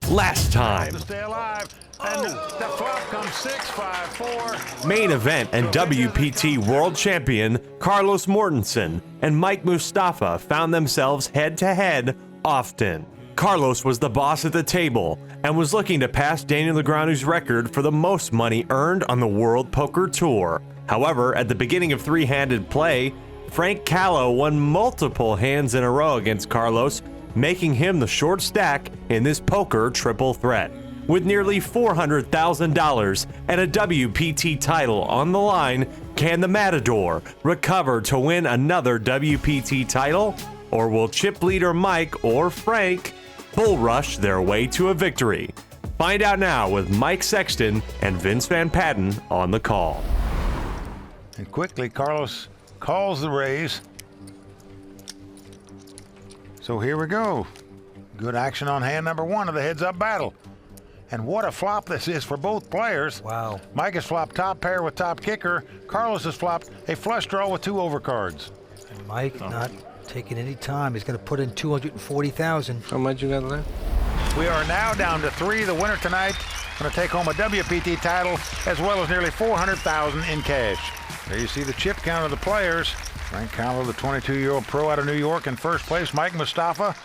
last time. To stay alive. And the flop comes 6-5-4. Main event and WPT world champion Carlos Mortensen and Mike Mustafa found themselves head-to-head often. Carlos was the boss at the table and was looking to pass Daniel Negreanu's record for the most money earned on the World Poker Tour. However, at the beginning of three-handed play, Frank Calo won multiple hands in a row against Carlos, making him the short stack in this poker triple threat. With nearly $400,000 and a WPT title on the line, can the Matador recover to win another WPT title? Or will chip leader Mike or Frank bull rush their way to a victory? Find out now with Mike Sexton and Vince Van Patten on the call. And quickly, Carlos calls the raise. So here we go. Good action on hand number one of the heads-up battle. And what a flop this is for both players. Wow. Mike has flopped top pair with top kicker. Carlos has flopped a flush draw with two overcards. And Mike not taking any time. He's going to put in $240,000. How much you got left? We are now down to three. The winner tonight going to take home a WPT title as well as nearly $400,000 in cash. There you see the chip count of the players. Frank Calo, the 22-year-old pro out of New York, in first place. Mike Mustafa,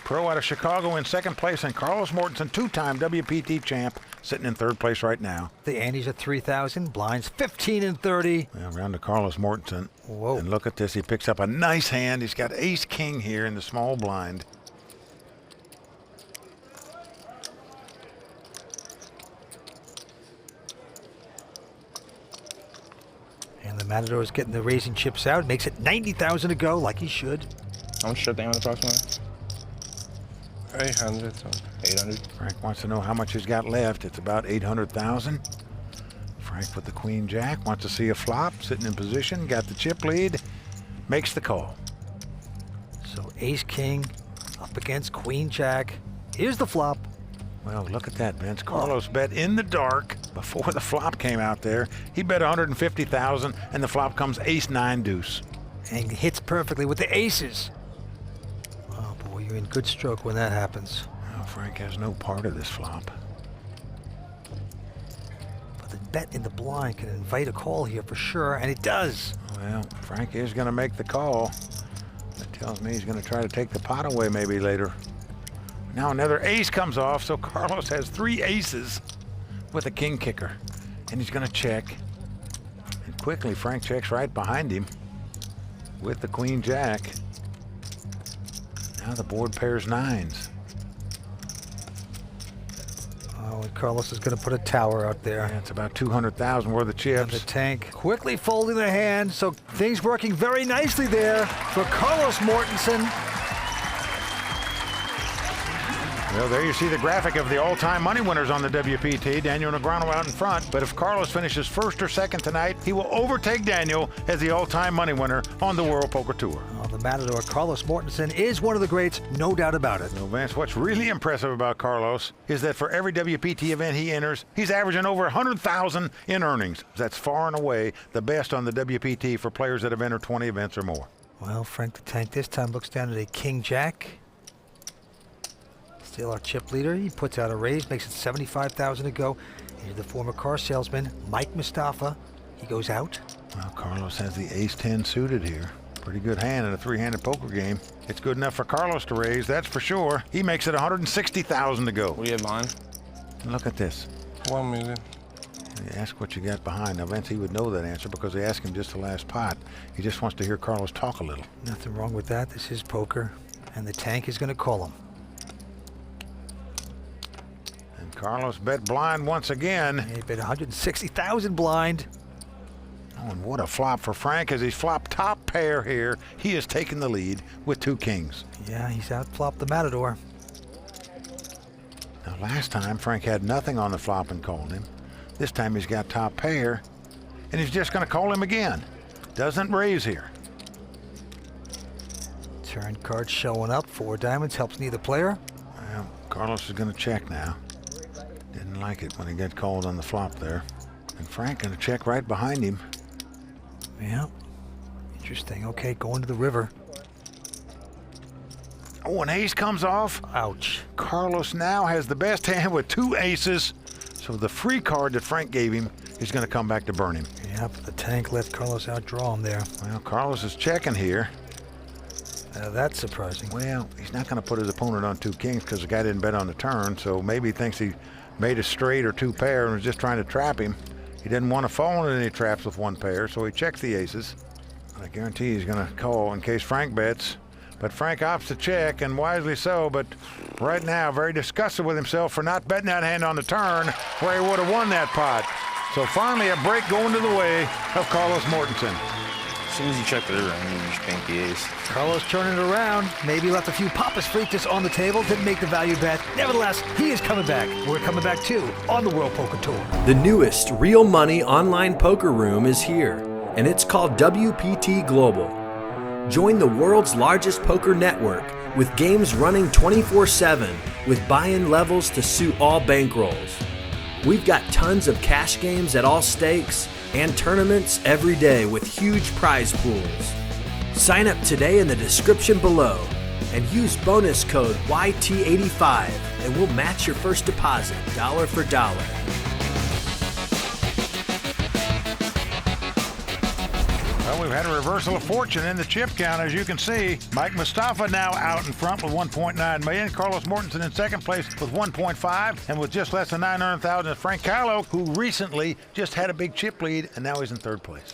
pro out of Chicago, in second place. And Carlos Mortensen, two-time WPT champ, sitting in third place right now. The antes at 3,000. Blinds 15 and 30. Well, round to Carlos Mortensen. Whoa. And look at this. He picks up a nice hand. He's got ace-king here in the small blind. And the Matador is getting the raising chips out. Makes it 90,000 to go, like he should. How much should they have approximately? 800, so 800. Frank wants to know how much he's got left. It's about 800,000. Frank with the queen jack wants to see a flop, sitting in position, got the chip lead, makes the call. So ace king up against queen jack. Here's the flop. Well, look at that, Vince. Carlos bet in the dark before the flop came out there. He bet 150,000, and the flop comes ace nine deuce. And hits perfectly with the aces. Oh boy, you're in good stroke when that happens. Well, Frank has no part of this flop. But the bet in the blind can invite a call here for sure, and it does. Well, Frank is going to make the call. That tells me he's going to try to take the pot away maybe later. Now another ace comes off, so Carlos has three aces with a king kicker. And he's going to check. And quickly, Frank checks right behind him with the queen jack. Now the board pairs nines. Oh, and Carlos is going to put a tower out there. Yeah, it's about 200,000 worth of chips. And the tank quickly folding the hand, so things working very nicely there for Carlos Mortensen. Well, there you see the graphic of the all-time money winners on the WPT. Daniel Negreanu out in front, but if Carlos finishes first or second tonight, he will overtake Daniel as the all-time money winner on the World Poker Tour. Oh, the Matador, Carlos Mortensen, is one of the greats, no doubt about it. Well, Vance, what's really impressive about Carlos is that for every WPT event he enters, he's averaging over 100,000 in earnings. That's far and away the best on the WPT for players that have entered 20 events or more. Well, Frank the Tank this time looks down at a king-jack. Still our chip leader. He puts out a raise, makes it 75,000 to go. Here's the former car salesman, Mike Mustafa. He goes out. Well, Carlos has the ace-10 suited here. Pretty good hand in a three-handed poker game. It's good enough for Carlos to raise, that's for sure. He makes it 160,000 to go. What do you have behind? Look at this. 1 million. You ask what you got behind. Now, Vince, he would know that answer because they asked him just the last pot. He just wants to hear Carlos talk a little. Nothing wrong with that. This is poker. And the tank is going to call him. Carlos bet blind once again. He bet 160,000 blind. Oh, and what a flop for Frank as he's flopped top pair here. He has taken the lead with two kings. Yeah, he's outflopped the Matador. Now, last time Frank had nothing on the flop and called him. This time he's got top pair, and he's just going to call him again. Doesn't raise here. Turn card showing up. 4 diamonds helps neither player. Well, Carlos is going to check now. Didn't like it when he got called on the flop there. And Frank going to check right behind him. Yeah, interesting. Okay, going to the river. Oh, an ace comes off. Ouch. Carlos now has the best hand with 2 aces. So the free card that Frank gave him is going to come back to burn him. Yeah, but the tank let Carlos outdraw him there. Well, Carlos is checking here. That's surprising. Well, he's not going to put his opponent on 2 kings because the guy didn't bet on the turn, so maybe he thinks he made a straight or 2 pair and was just trying to trap him. He didn't want to fall into any traps with 1 pair, so he checks the aces. I guarantee he's going to call in case Frank bets. But Frank opts to check, and wisely so, but right now very disgusted with himself for not betting that hand on the turn where he would have won that pot. So finally a break going to the way of Carlos Mortensen. As soon as you check the river, I mean, you just bank the ace. Carlos turning it around. Maybe left a few Papas Fritas on the table. Didn't make the value bet. Nevertheless, he is coming back. We're coming back too on the World Poker Tour. The newest real money online poker room is here, and it's called WPT Global. Join the world's largest poker network with games running 24/7 with buy-in levels to suit all bankrolls. We've got tons of cash games at all stakes and tournaments every day with huge prize pools. Sign up today in the description below and use bonus code YT85 and we'll match your first deposit dollar for dollar. Well, we've had a reversal of fortune in the chip count, as you can see. Mike Mustafa now out in front with 1.9 million. Carlos Mortensen in second place with 1.5, and with just less than 900,000 is Frank Calo, who recently just had a big chip lead, and now he's in third place.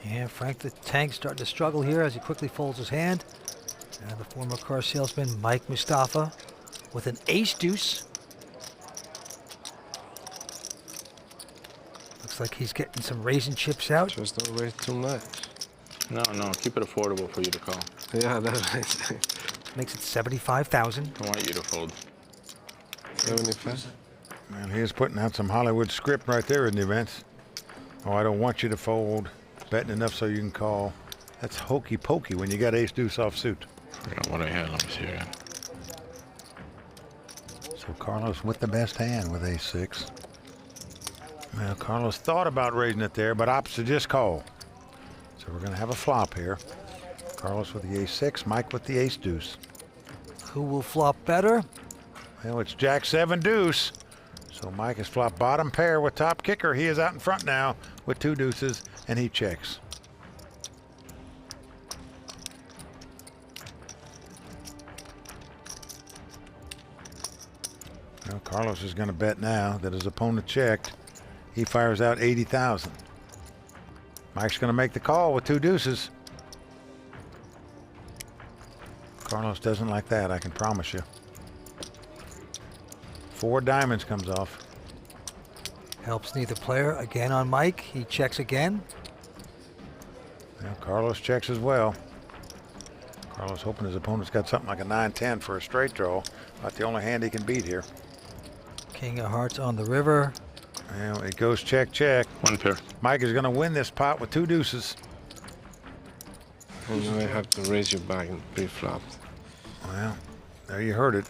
Yeah, Frank the Tank starting to struggle here as he quickly folds his hand. And the former car salesman Mike Mustafa with an ace-deuce. Looks like he's getting some raisin chips out. Just don't raise too much. No, keep it affordable for you to call. Yeah, that's right. Makes it 75,000. I want you to fold. 75? Man, he is putting out some Hollywood script right there in the events. Oh, I don't want you to fold. Betting enough so you can call. That's hokey pokey when you got ace deuce offsuit. I forgot what I had. Let me see again. So Carlos with the best hand with ace 6. Well, Carlos thought about raising it there, but opts to just call. So we're going to have a flop here. Carlos with the ace 6, Mike with the ace deuce. Who will flop better? Well, it's jack 7 deuce. So Mike has flopped bottom pair with top kicker. He is out in front now with 2 deuces, and he checks. Well, Carlos is going to bet now that his opponent checked. He fires out 80,000. Mike's going to make the call with 2 deuces. Carlos doesn't like that, I can promise you. 4 diamonds comes off. Helps neither player. Again on Mike. He checks again. Well, Carlos checks as well. Carlos hoping his opponent's got something like a 9-10 for a straight draw. About the only hand he can beat here. King of hearts on the river. Well, it goes check, check. 1 pair. Mike is going to win this pot with 2 deuces. And now I have to raise your back and pre-flop. Well, there you heard it.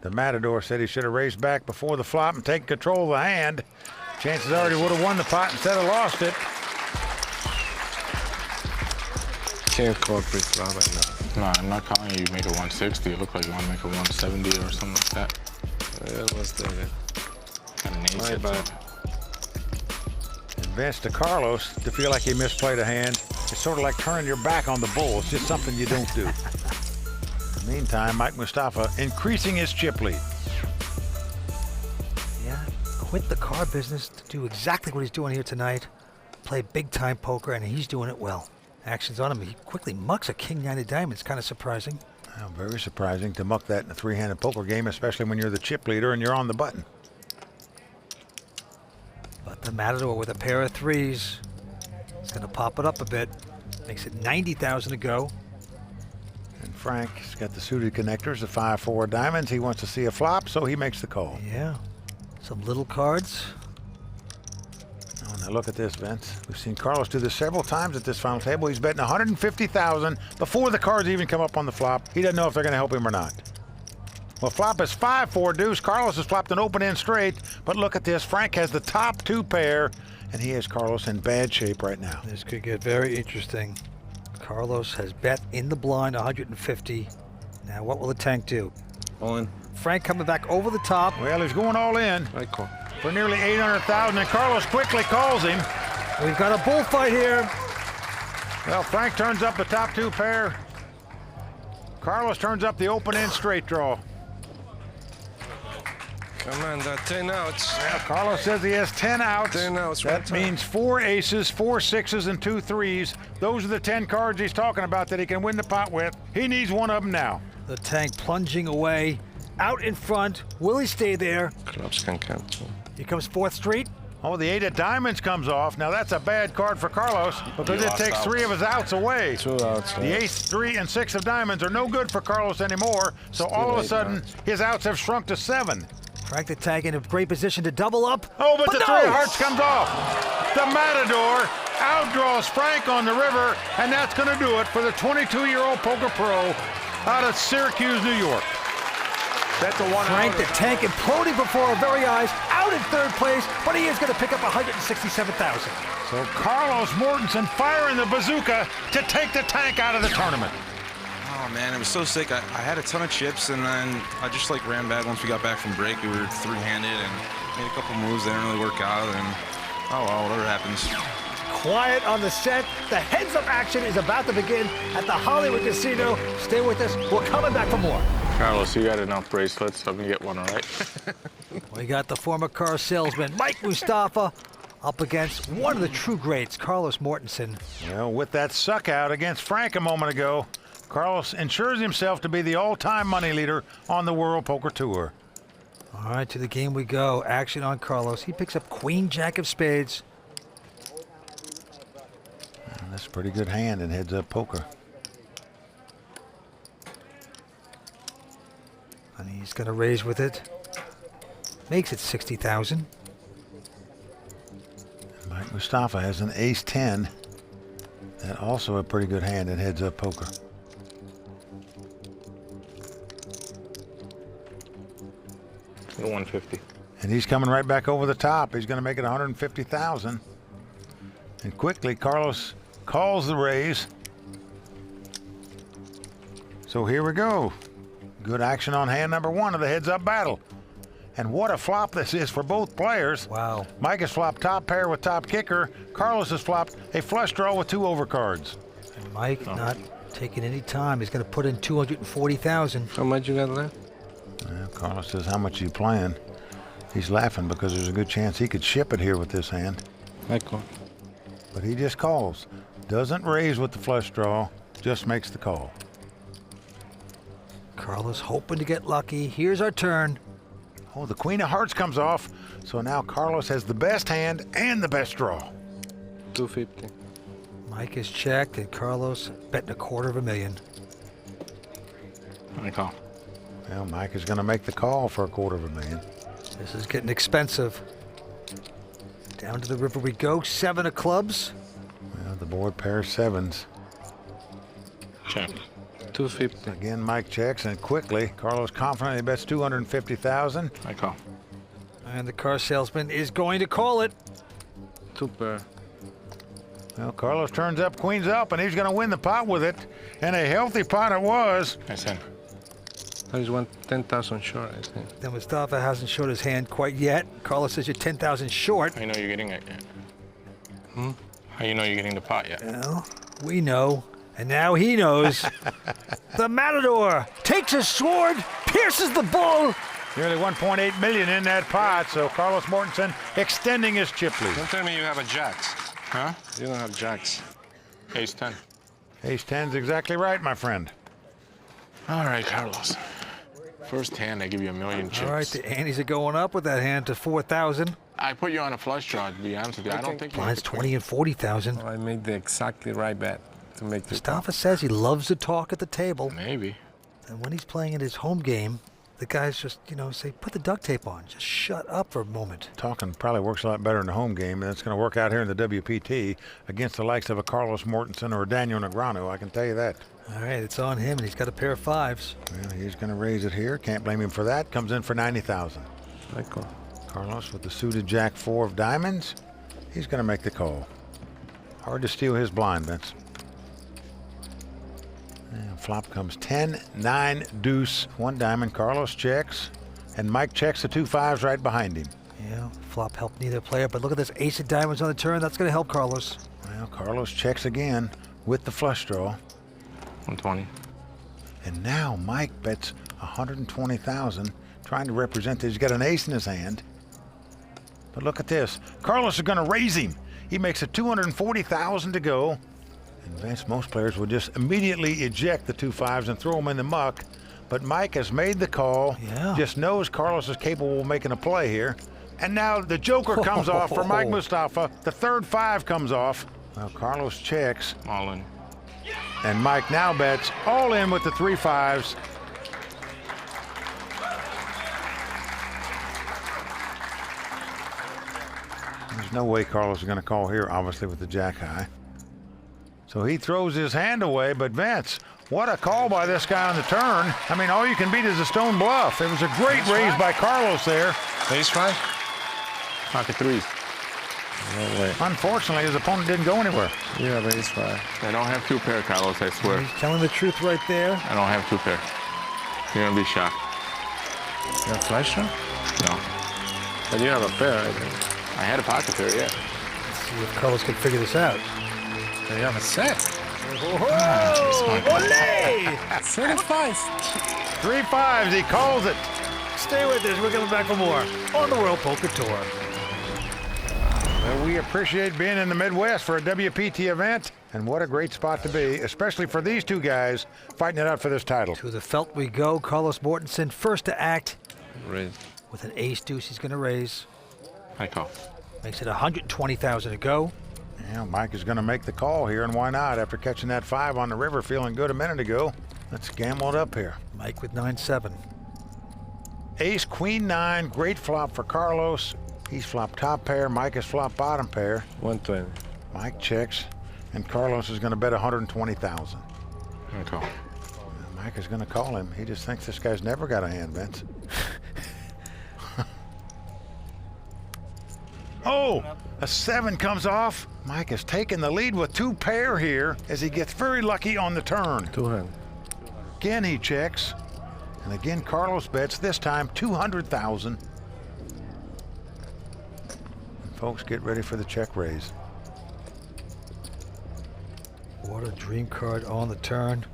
The Matador said he should have raised back before the flop and taken control of the hand. Chances are he would have won the pot instead of lost it. Can't call pre-flop right now. No, I'm not calling you. You made a 160. It looked like you want to make a 170 or something like that. Yeah, what's that? Kind of My ace bad. Advance to Carlos to feel like he misplayed a hand. It's sort of like turning your back on the bull. It's just something you don't do. In the meantime, Mike Mustafa increasing his chip lead. Yeah, quit the car business to do exactly what he's doing here tonight. Play big time poker, and he's doing it well. Action's on him. He quickly mucks a king 9 of diamonds. Kind of surprising. Well, very surprising to muck that in a 3-handed poker game, especially when you're the chip leader and you're on the button. But the Matador with a pair of 3s. He's going to pop it up a bit. Makes it 90,000 to go. And Frank's got the suited connectors, the 5-4 diamonds. He wants to see a flop, so he makes the call. Yeah. Some little cards. Oh, now look at this, Vince. We've seen Carlos do this several times at this final table. He's betting 150,000 before the cards even come up on the flop. He doesn't know if they're going to help him or not. Well, flop is 5-4 deuce. Carlos has flopped an open-end straight, but look at this. Frank has the top 2 pair, and he has Carlos in bad shape right now. This could get very interesting. Carlos has bet in the blind 150. Now what will the tank do? All in. Frank coming back over the top. Well, he's going all in I call. for nearly 800,000, and Carlos quickly calls him. We've got a bullfight here. Well, Frank turns up the top 2 pair. Carlos turns up the open-end straight draw. Come on, that 10 outs. Well, Carlos says he has 10 outs. 10 outs, That right time. means 4 aces, 4 sixes, and 2 threes. Those are the 10 cards he's talking about that he can win the pot with. He needs one of them now. The tank plunging away. Out in front. Will he stay there? Clubs can cancel. Here comes 4th Street. Oh, the 8 of diamonds comes off. Now that's a bad card for Carlos because He it lost takes outs. 3 of his outs away. 2 outs. The ace, 3, and 6 of diamonds are no good for Carlos anymore. So all of a 8 sudden, outs. his outs have shrunk to 7. Frank the tank in a great position to double up. Oh, but the no! 3 of hearts comes off. The Matador outdraws Frank on the river, and that's going to do it for the 22-year-old poker pro out of Syracuse, New York. That's a one Frank the tank imploding before our very eyes, out in 3rd place, but he is going to pick up 167,000. So Carlos Mortensen firing the bazooka to take the tank out of the tournament. Oh man, it was so sick. I had a ton of chips, and then I just like ran bad once we got back from break. We were 3-handed and made a couple moves that didn't really work out, and oh well, whatever happens. Quiet on the set. The heads-up action is about to begin at the Hollywood Casino. Stay with us. We're coming back for more. Carlos, you got enough bracelets. I'm gonna get one, all right? We got the former car salesman, Mike Mustafa, up against one of the true greats, Carlos Mortensen. Well, with that suck out against Frank a moment ago, Carlos ensures himself to be the all-time money leader on the World Poker Tour. All right, to the game we go. Action on Carlos. He picks up Queen Jack of Spades. And that's a pretty good hand in heads-up poker. And he's going to raise with it. Makes it 60,000. Mike Mustafa has an ace-10. That also a pretty good hand in heads-up poker. At 150. And he's coming right back over the top. He's going to make it 150,000. And quickly, Carlos calls the raise. So here we go. Good action on hand number 1 of the heads-up battle. And what a flop this is for both players. Wow. Mike has flopped top pair with top kicker. Carlos has flopped a flush draw with 2 overcards. And Mike not taking any time. He's going to put in 240,000. How much you got left? Well, Carlos says, how much are you playing? He's laughing because there's a good chance he could ship it here with this hand. I call. But he just calls. Doesn't raise with the flush draw, just makes the call. Carlos hoping to get lucky. Here's our turn. Oh, the Queen of Hearts comes off. So now Carlos has the best hand and the best draw. 250. Mike is checked, and Carlos betting $250,000. I call. Well, Mike is going to make the call for $250,000. This is getting expensive. Down to the river we go. 7 of clubs. Well, the board pairs 7s. Check. 250. Again, Mike checks, and quickly, Carlos confidently bets 250,000. I call. And the car salesman is going to call it. 2 pair. Well, Carlos turns up, queens up, and he's going to win the pot with it. And a healthy pot it was. I send. That is 10,000 short, I think. Then Mustafa hasn't showed his hand quite yet. Carlos says you're 10,000 short. How you know you're getting it yet? How you know you're getting the pot yet? Well, we know. And now he knows. The Matador takes his sword, pierces the bull. Nearly 1.8 million in that pot, so Carlos Mortensen extending his chip lead. Don't tell me you have a jacks. Huh? You don't have jacks. Ace 10. Ace 10's exactly right, my friend. All right, Carlos. First hand, I give you 1,000,000 chips. All right, the antes are going up with that hand to 4,000. I put you on a flush draw, to be honest with you. I don't think you Blinds 20 and 40,000. I made the exactly right bet to make this. Mustafa says he loves to talk at the table. Maybe. And when he's playing in his home game, the guys just, say, put the duct tape on. Just shut up for a moment. Talking probably works a lot better in the home game, and it's going to work out here in the WPT against the likes of a Carlos Mortensen or a Daniel Negreanu, I can tell you that. All right, it's on him, and he's got a pair of 5s. Well, he's going to raise it here. Can't blame him for that. Comes in for 90,000. I call. Carlos with the suited Jack 4 of diamonds. He's going to make the call. Hard to steal his blind, Vince. And flop comes 10, 9, deuce, 1 diamond. Carlos checks, and Mike checks the 2 5s right behind him. Yeah, flop helped neither player, but look at this ace of diamonds on the turn. That's going to help Carlos. Well, Carlos checks again with the flush draw. 120. And now Mike bets 120,000, trying to represent that he's got an ace in his hand. But look at this. Carlos is going to raise him. He makes it 240,000 to go. And Vince, most players would just immediately eject the 2 5s and throw them in the muck. But Mike has made the call. Yeah. Just knows Carlos is capable of making a play here. And now the joker comes off for Mike Mustafa. The third 5 comes off. Well, Carlos checks. All in. And Mike now bets all in with the 3 5s. There's no way Carlos is going to call here, obviously, with the jack high. So he throws his hand away, but Vince, what a call by this guy on the turn. I mean, all you can beat is a stone bluff. It was a great raise by Carlos there. Ace 5? Pocket 3s. No way. Unfortunately, his opponent didn't go anywhere. You have ace 5. I don't have 2 pair, Carlos, I swear. He's telling the truth right there. I don't have 2 pair. You're gonna be shocked. You have flush draw? No. But you have a pair, I think. I had a pocket pair, yeah. Let's see if Carlos can figure this out. But you have a set. Olé! 35. 3 5s, he calls it. Stay with us. We're coming back for more on the World Poker Tour. Well, we appreciate being in the Midwest for a WPT event. And what a great spot to be, especially for these 2 guys fighting it out for this title. To the felt we go. Carlos Mortensen first to act Raise. with an ace deuce. He's going to raise. I call. Makes it 120,000 to go. Yeah, Mike is going to make the call here, and why not? After catching that 5 on the river, feeling good a minute ago. Let's gamble it up here. Mike with 9-7. Ace, queen 9, great flop for Carlos. He's flop top pair, Mike is flop bottom pair. 120. Mike checks, and Carlos is going to bet 120,000. I call. Mike is going to call him. He just thinks this guy's never got a hand, Vince. Oh, a 7 comes off. Mike has taken the lead with 2 pair here as he gets very lucky on the turn. 200. Again, he checks. And again, Carlos bets, this time 200,000. Folks, get ready for the check raise. What a dream card on the turn.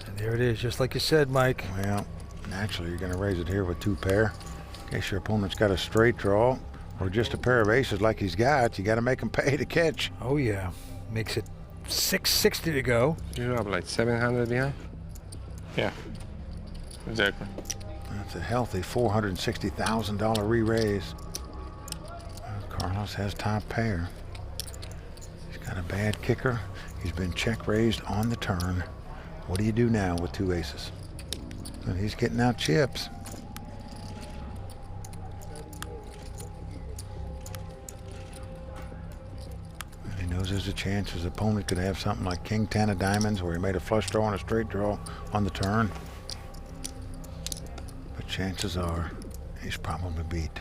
And there it is, just like you said, Mike. Well, naturally, you're going to raise it here with 2 pair. In case your opponent's got a straight draw or just a pair of aces like he's got, you got to make him pay to catch. Oh, yeah. Makes it 660 to go. You have like 700 behind? Yeah. Exactly. That's a healthy $460,000 re-raise. Carlos has top pair. He's got a bad kicker. He's been check raised on the turn. What do you do now with 2 aces? And he's getting out chips. And he knows there's a chance his opponent could have something like king 10 of diamonds where he made a flush draw and a straight draw on the turn. But chances are he's probably beat.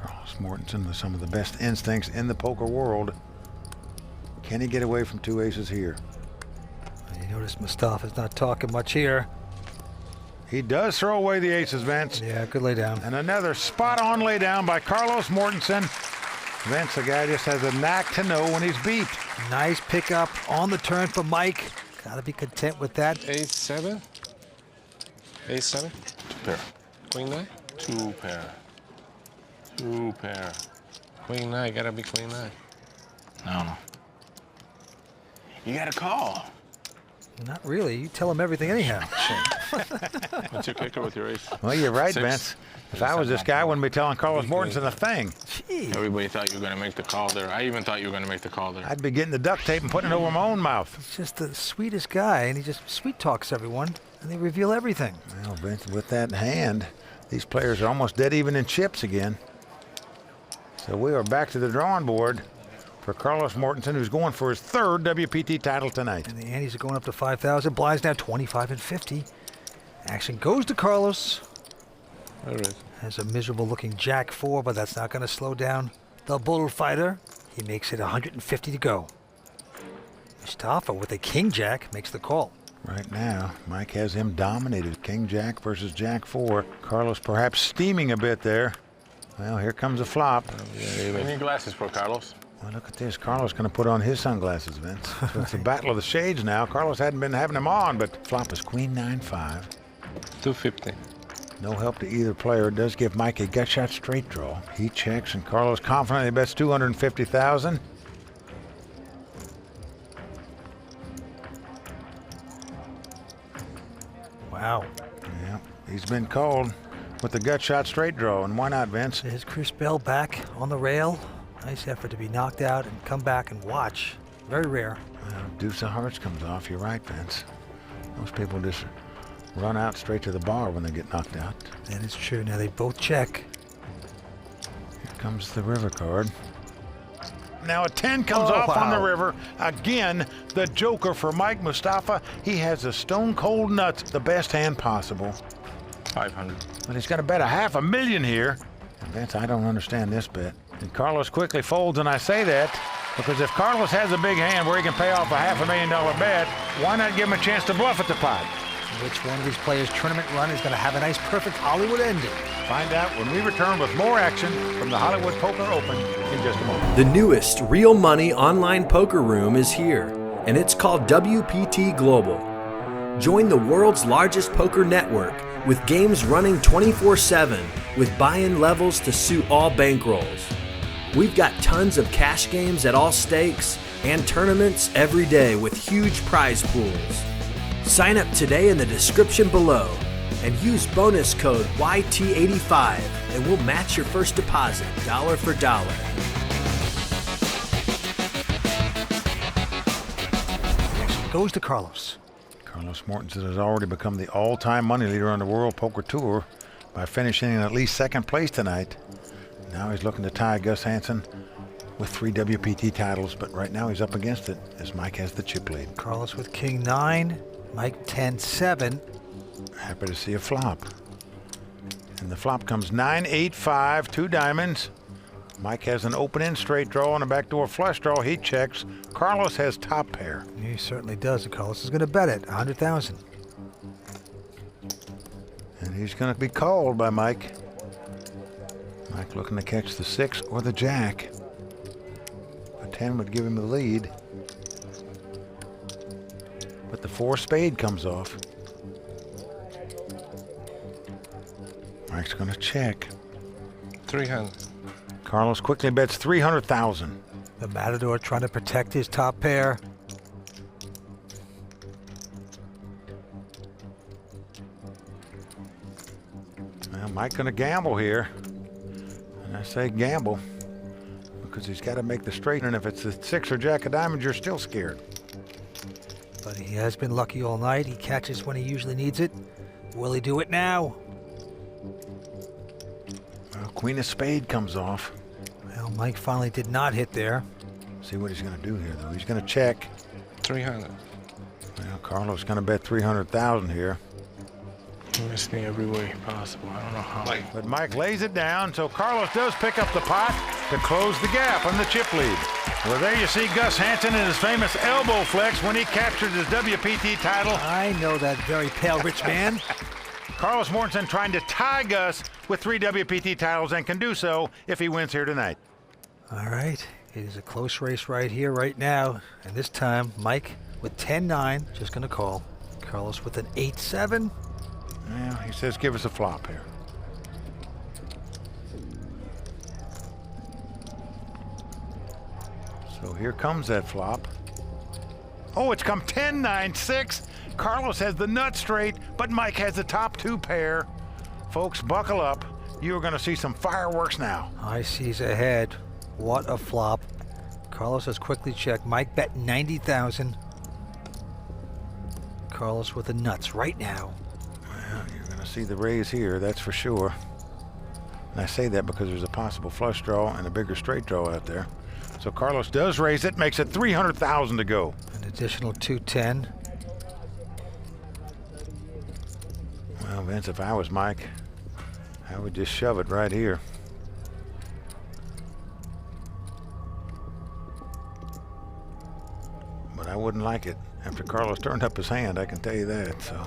Carlos Mortensen with some of the best instincts in the poker world. Can he get away from 2 aces here? And you notice Mustafa's not talking much here. He does throw away the aces, Vince. Yeah, good lay down. And another spot-on laydown by Carlos Mortensen. Vince, the guy just has a knack to know when he's beat. Nice pickup on the turn for Mike. Gotta be content with that. Ace 7? Ace 7? 2 pair. Queen 9? 2 pair. 2 pair. Queen 9, gotta be queen 9. I don't know. You got to call. Not really. You tell him everything anyhow. What's your kicker with your ace? Well, you're right, 6. Vince. If I was this guy, I wouldn't be telling Carlos Mortensen a thing. Gee. Everybody thought you were going to make the call there. I even thought you were going to make the call there. I'd be getting the duct tape and putting it over my own mouth. He's just the sweetest guy, and he just sweet talks everyone, and they reveal everything. Well, Vince, with that hand, these players are almost dead even in chips again. So we are back to the drawing board for Carlos Mortensen, who's going for his 3rd WPT title tonight. And the antes are going up to 5,000. Blinds now 25 and 50. Action goes to Carlos. All right. Has a miserable looking jack 4, but that's not going to slow down the bullfighter. He makes it 150 to go. Mustafa with a king jack makes the call. Right now, Mike has him dominated. King jack versus jack 4. Carlos perhaps steaming a bit there. Well, here comes a flop. We need glasses for Carlos. Well, look at this. Carlos going to put on his sunglasses, Vince. So it's the battle of the shades now. Carlos hadn't been having them on, but flop is queen 9-5. 250. No help to either player. It does give Mike a gut shot straight draw. He checks, and Carlos confidently bets 250,000. Wow. Yeah, he's been called with the gut shot straight draw, and why not, Vince? There's Chris Bell back on the rail. Nice effort to be knocked out and come back and watch. Very rare. Well, deuce of hearts comes off. You're right, Vince. Most people just run out straight to the bar when they get knocked out. That is true. Now they both check. Here comes the river card. Now a 10 comes off on the river. Again, the joker for Mike Mustafa. He has a stone cold nuts, the best hand possible. 500. But he's got to bet $500,000 here. And Vince, I don't understand this bet. And Carlos quickly folds, and I say that because if Carlos has a big hand where he can pay off a $500,000 bet, why not give him a chance to bluff at the pot? Which one of these players' tournament run is going to have a nice, perfect Hollywood ending? Find out when we return with more action from the Hollywood Poker Open in just a moment. The newest real money online poker room is here, and it's called WPT Global. Join the world's largest poker network with games running 24/7 with buy-in levels to suit all bankrolls. We've got tons of cash games at all stakes and tournaments every day with huge prize pools. Sign up today in the description below and use bonus code YT85 and we'll match your first deposit dollar for dollar. Goes to Carlos. Carlos Mortensen has already become the all-time money leader on the World Poker Tour by finishing in at least second place tonight. Now he's looking to tie Gus Hansen with 3 WPT titles, but right now he's up against it as Mike has the chip lead. Carlos with king 9, Mike 10-7. Happy to see a flop. And the flop comes 9-8-5, 2 diamonds. Mike has an open-end straight draw and a backdoor flush draw. He checks. Carlos has top pair. He certainly does. And Carlos is going to bet it, 100,000. And he's going to be called by Mike. Mike looking to catch the 6 or the jack. A 10 would give him the lead. But the 4 spade comes off. Mike's going to check. 300. Carlos quickly bets 300,000. The Matador trying to protect his top pair. Well, Mike going to gamble here. And I say gamble because he's got to make the straight. And if it's the 6 or jack of diamonds, you're still scared. But he has been lucky all night. He catches when he usually needs it. Will he do it now? Well, Queen of Spade comes off. Well, Mike finally did not hit there. See what he's going to do here, though. He's going to check. 300. Well, Carlos going to bet 300,000 here. He missed me every way possible. I don't know how. But Mike lays it down, so Carlos does pick up the pot to close the gap on the chip lead. Well, there you see Gus Hansen in his famous elbow flex when he captured his WPT title. I know that very pale rich man. Carlos Mortensen trying to tie Gus with 3 WPT titles and can do so if he wins here tonight. All right. It is a close race right here, right now. And this time, Mike with 10-9, just going to call. Carlos with an 8-7. Well, he says give us a flop here. So here comes that flop. Oh, it's come 10-9-6. Carlos has the nut straight, but Mike has the top 2 pair. Folks, buckle up. You are going to see some fireworks now. High seas ahead. What a flop. Carlos has quickly checked. Mike bet 90,000. Carlos with the nuts right now. Well, you're going to see the raise here, that's for sure. And I say that because there's a possible flush draw and a bigger straight draw out there. So Carlos does raise it, makes it 300,000 to go. An additional 210. Well, Vince, if I was Mike, I would just shove it right here. But I wouldn't like it. After Carlos turned up his hand, I can tell you that. So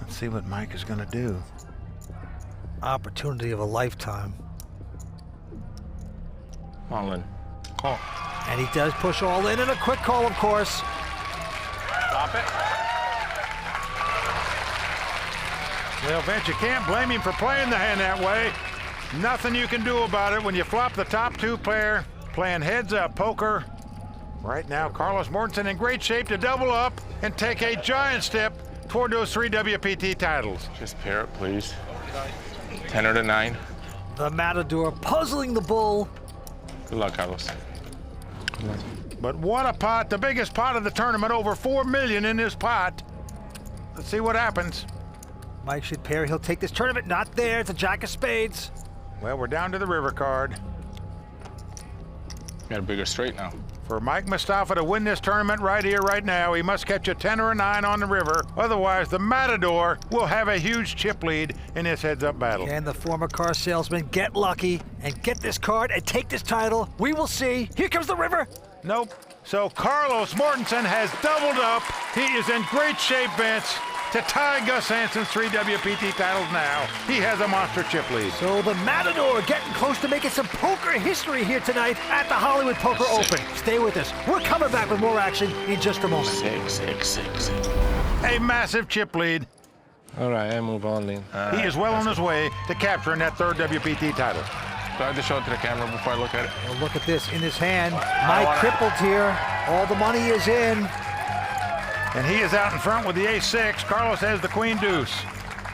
let's see what Mike is going to do. Opportunity of a lifetime. All in. Call. And he does push all in, and a quick call, of course. Stop it. Well, Vince, you can't blame him for playing the hand that way. Nothing you can do about it when you flop the top two pair, playing heads-up poker. Right now, Carlos Mortensen in great shape to double up and take a giant step toward those 3 WPT titles. Just pair it, please. 10 or the 9. The Matador puzzling the bull. Good luck, Carlos. But what a pot, the biggest pot of the tournament, over $4 million in this pot. Let's see what happens. Mike should pair. He'll take this tournament. Not there. It's a jack of spades. Well, we're down to the river card. Got a bigger straight now. For Mike Mustafa to win this tournament right here, right now, he must catch a 10 or a 9 on the river. Otherwise, the Matador will have a huge chip lead in this heads-up battle. Can the former car salesman get lucky and get this card and take this title? We will see. Here comes the river. Nope. So Carlos Mortensen has doubled up. He is in great shape, Vince, to tie Gus Hansen's 3 WPT titles now. He has a monster chip lead. So the Matador getting close to making some poker history here tonight at the Hollywood Poker Open. Stay with us. We're coming back with more action in just a moment. 6, 6, 6. A massive chip lead. All right, I move all in. He is well on his way to capturing that 3rd WPT title. Do I have to show it to the camera before I look at it? Well, look at this in his hand. Mike crippled here. All the money is in. And he is out in front with the ace-6. Carlos has the queen deuce.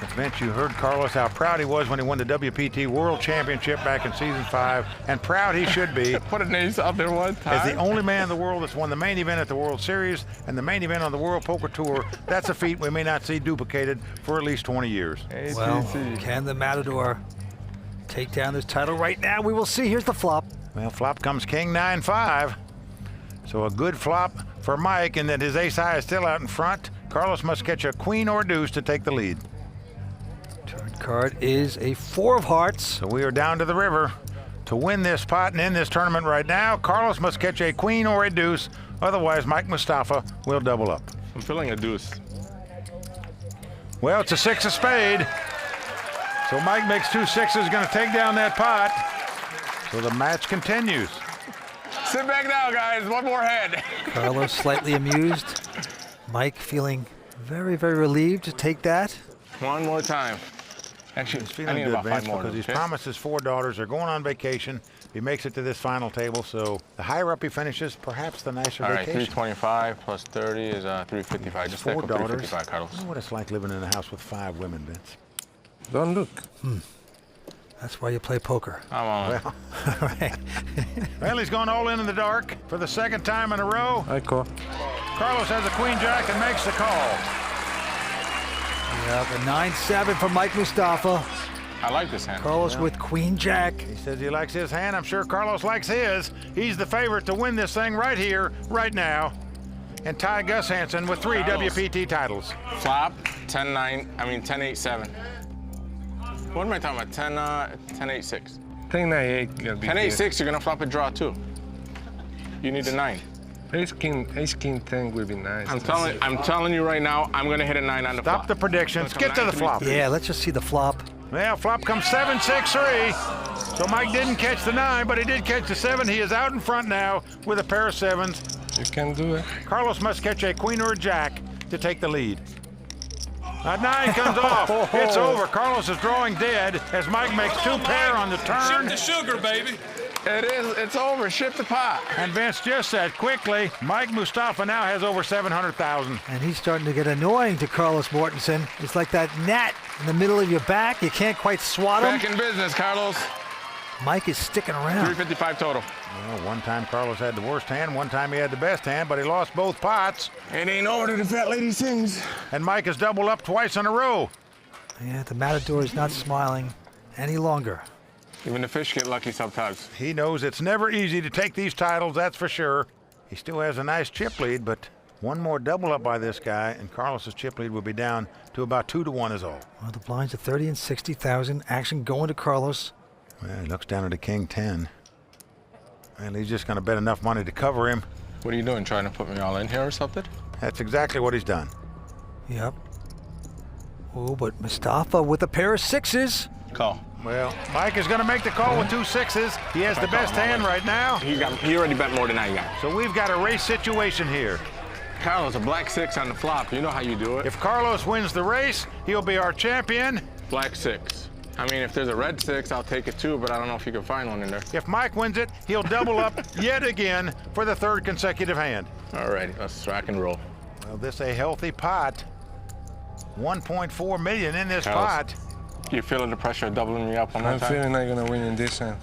But Vince, you heard Carlos how proud he was when he won the WPT World Championship back in season 5, and proud he should be. Put an ace out there one time. As the only man in the world that's won the main event at the World Series and the main event on the World Poker Tour. That's a feat we may not see duplicated for at least 20 years. Well, can the Matador take down this title right now? We will see. Here's the flop. Well, flop comes king 9-5. So a good flop for Mike, in that his ace-high is still out in front. Carlos must catch a queen or deuce to take the lead. Turn card is a 4 of hearts. So we are down to the river. To win this pot and end this tournament right now, Carlos must catch a queen or a deuce. Otherwise, Mike Mustafa will double up. I'm feeling a deuce. Well, it's a 6 of spade. So Mike makes 2 6s, going to take down that pot. So the match continues. Sit back now, guys. One more head. Carlos slightly amused. Mike feeling very, very relieved to take that. One more time. Actually, He's I feeling need good, about Vince, 5 more. because he's okay? promised his 4 daughters are going on vacation. He makes it to this final table, so the higher up he finishes, perhaps the nicer All right, vacation. 325 plus 30 is 355. Just 4 stick with daughters. 355, Carlos. I know what it's like living in a house with 5 women, Vince. Don't look. That's why you play poker. I'm on. Well, All right. well, he's gone all in the dark for the 2nd time in a row. I call. Carlos has a queen jack and makes the call. Yeah, the 9-7 for Mike Mustafa. I like this hand. Carlos with queen jack. He says he likes his hand. I'm sure Carlos likes his. He's the favorite to win this thing right here, right now, and tie Gus Hansen with 3 Carlos. WPT titles. Flop, 10-8-7. What am I talking about? 10-8-6. 10-9-8. 10-8-6, you're gonna flop a draw too. You need a 9. Ace king 10 will be nice. I'm telling you right now, I'm gonna hit a 9 on the flop. Stop the predictions. Gonna Get come to the 9 flop. Yeah, let's just see the flop. Well, flop comes 7-6-3. So Mike didn't catch the 9, but he did catch the 7. He is out in front now with a pair of 7s. You can do it. Carlos must catch a queen or a jack to take the lead. A 9 comes off. It's over. Carlos is drawing dead as Mike makes 2 pair on the turn. Ship the sugar, baby. It is. It's over. Ship the pot. And Vince just said quickly, Mike Mustafa now has over 700,000. And he's starting to get annoying to Carlos Mortensen. It's like that gnat in the middle of your back. You can't quite swat him. Back in business, Carlos. Mike is sticking around. 355 total. Well, one time Carlos had the worst hand, one time he had the best hand, but he lost both pots. It ain't over till the fat lady sings. And Mike has doubled up twice in a row. Yeah, the Matador is not smiling any longer. Even the fish get lucky sometimes. He knows it's never easy to take these titles, that's for sure. He still has a nice chip lead, but one more double up by this guy, and Carlos's chip lead will be down to about 2-1 is all. Well, the blinds are 30 and 60,000. Action going to Carlos. Well, he looks down at the king 10. And he's just going to bet enough money to cover him. What are you doing? Trying to put me all in here or something? That's exactly what he's done. Yep. Oh, but Mustafa with a pair of sixes. Call. Well, Mike is going to make the call with 2 sixes. He has the best hand right now. He already bet more than I got. So we've got a race situation here. Carlos, a black 6 on the flop. You know how you do it. If Carlos wins the race, he'll be our champion. Black 6. I mean, if there's a red 6, I'll take it too, but I don't know if you can find one in there. If Mike wins it, he'll double up yet again for the 3rd consecutive hand. Alrighty, let's rock and roll. Well, this a healthy pot. 1.4 million in this Carlos, pot. You feeling the pressure of doubling me up one more I'm time? feeling I'm gonna win in this hand.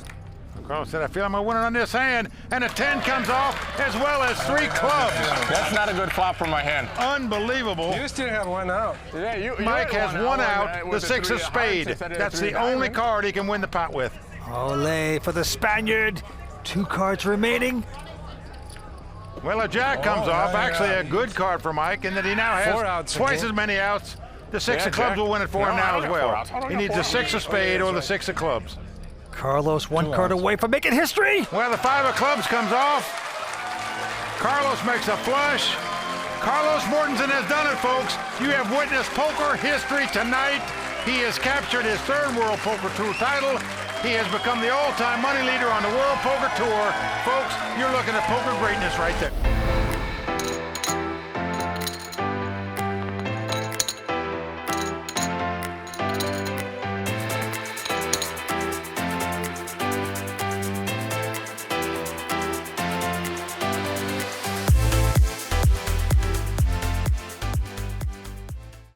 Carlos said, I feel I'm going to win it on this hand. And a 10 comes off, as well as 3 clubs. That's not a good flop for my hand. Unbelievable. You still have one out. Yeah, you Mike has one out, the with 6 of 3 spade. hearts instead of That's 3 the only diamond. card he can win the pot with. Ole for the Spaniard. 2 cards remaining. Well, a jack comes off. Actually, a good card for Mike, in that he now 4 has outs twice again. as many outs. The 6 Yeah, of clubs jack. will win it for him No, I now don't as got 4 well. outs. I don't He got needs 4 the 6 of outs. spade Oh, or yeah, the that's 6 of clubs. Carlos 1 card away from making history. Well, the 5 of clubs comes off. Carlos makes a flush. Carlos Mortensen has done it, folks. You have witnessed poker history tonight. He has captured his 3rd World Poker Tour title. He has become the all-time money leader on the World Poker Tour. Folks, you're looking at poker greatness right there.